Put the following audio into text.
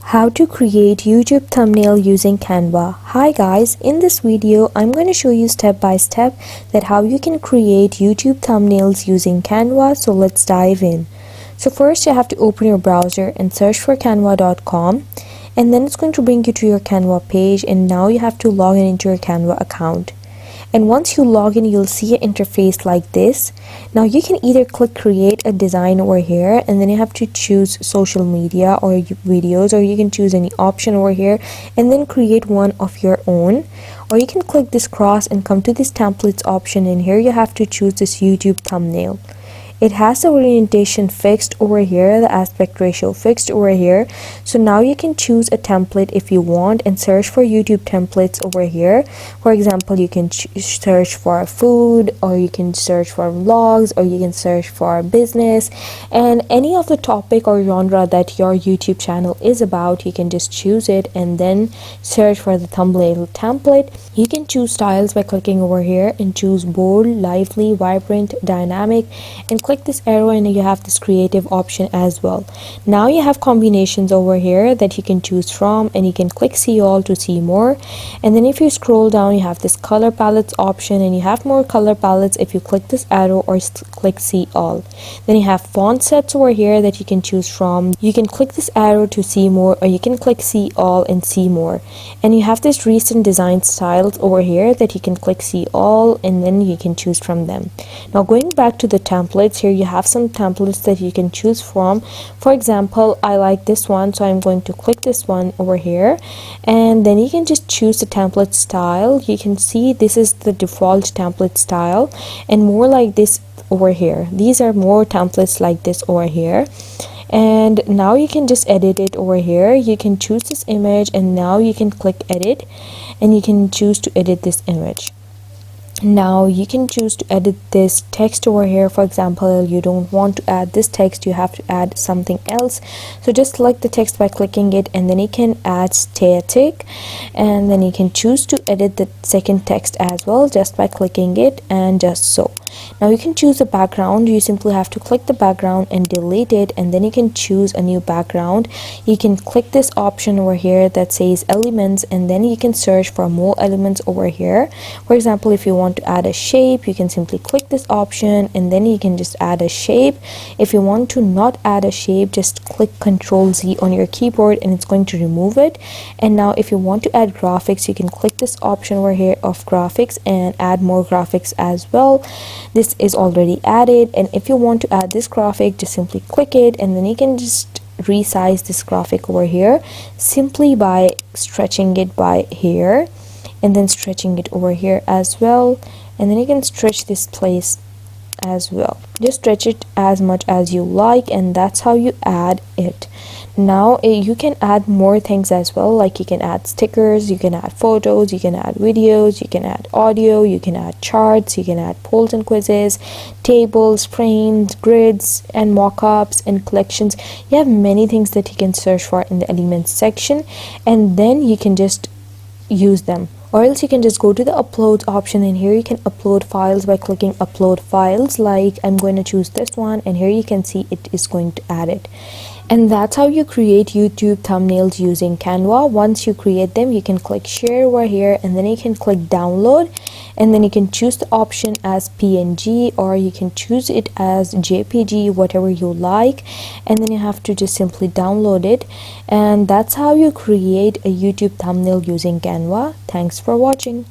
How to create YouTube thumbnail using Canva. Hi guys, in this video I'm going to show you step by step that how you can create YouTube thumbnails using Canva. So let's dive in. So first you have to open your browser and search for canva.com, and then it's going to bring you to your Canva page, and now you have to log in into your Canva account. And once you log in, you'll see an interface like this. Now you can either click create a design over here, and then you have to choose social media or videos, or you can choose any option over here and then create one of your own. Or you can click this cross and come to this templates option, and here you have to choose this YouTube thumbnail. It has the orientation fixed over here, the aspect ratio fixed over here. So now you can choose a template if you want and search for YouTube templates over here. For example, you can search for food, or you can search for vlogs, or you can search for business, and any of the topic or genre that your YouTube channel is about, you can just choose it and then search for the thumbnail template. You can choose styles by clicking over here and choose bold, lively, vibrant, dynamic, and click this arrow and you have this creative option as well. Now you have combinations over here that you can choose from, and you can click see all to see more. And then if you scroll down, you have this color palettes option, and you have more color palettes if you click this arrow or click see all. Then you have font sets over here that you can choose from. You can click this arrow to see more, or you can click see all and see more. And you have this recent design styles over here that you can click see all, and then you can choose from them. Now going back to the templates, here you have some templates that you can choose from. For example, I like this one, so I'm going to click this one over here, and then you can just choose the template style. You can see this is the default template style, and more like this over here. These are more templates like this over here. And now you can just edit it over here. You can choose this image, and now you can click edit, and you can choose to edit this image. Now you can choose to edit this text over here. For example, you don't want to add this text, you have to add something else, so just select the text by clicking it, and then you can add static, and then you can choose to edit the second text as well just by clicking it, and just so. Now you can choose a background. You simply have to click the background and delete it, and then you can choose a new background. You can click this option over here that says elements, and then you can search for more elements over here. For example, if you want to add a shape, you can simply click this option, and then you can just add a shape. If you want to not add a shape, just click Ctrl Z on your keyboard and it's going to remove it. And now if you want to add graphics, you can click this option over here of graphics and add more graphics as well. This is already added, and if you want to add this graphic, just simply click it, and then you can just resize this graphic over here simply by stretching it by here, and then stretching it over here as well, and then you can stretch this place as well. Just stretch it as much as you like, and that's how you add it. Now you can add more things as well, like you can add stickers, you can add photos, you can add videos, you can add audio, you can add charts, you can add polls and quizzes, tables, frames, grids, and mock-ups and collections. You have many things that you can search for in the elements section, and then you can just use them. Or else you can just go to the uploads option, and here you can upload files by clicking upload files. Like I'm going to choose this one, and here you can see it is going to add it. And that's how you create YouTube thumbnails using Canva. Once you create them, you can click share over here, and then you can click download, and then you can choose the option as PNG, or you can choose it as JPG, whatever you like, and then you have to just simply download it. And that's how you create a YouTube thumbnail using Canva. Thanks for watching.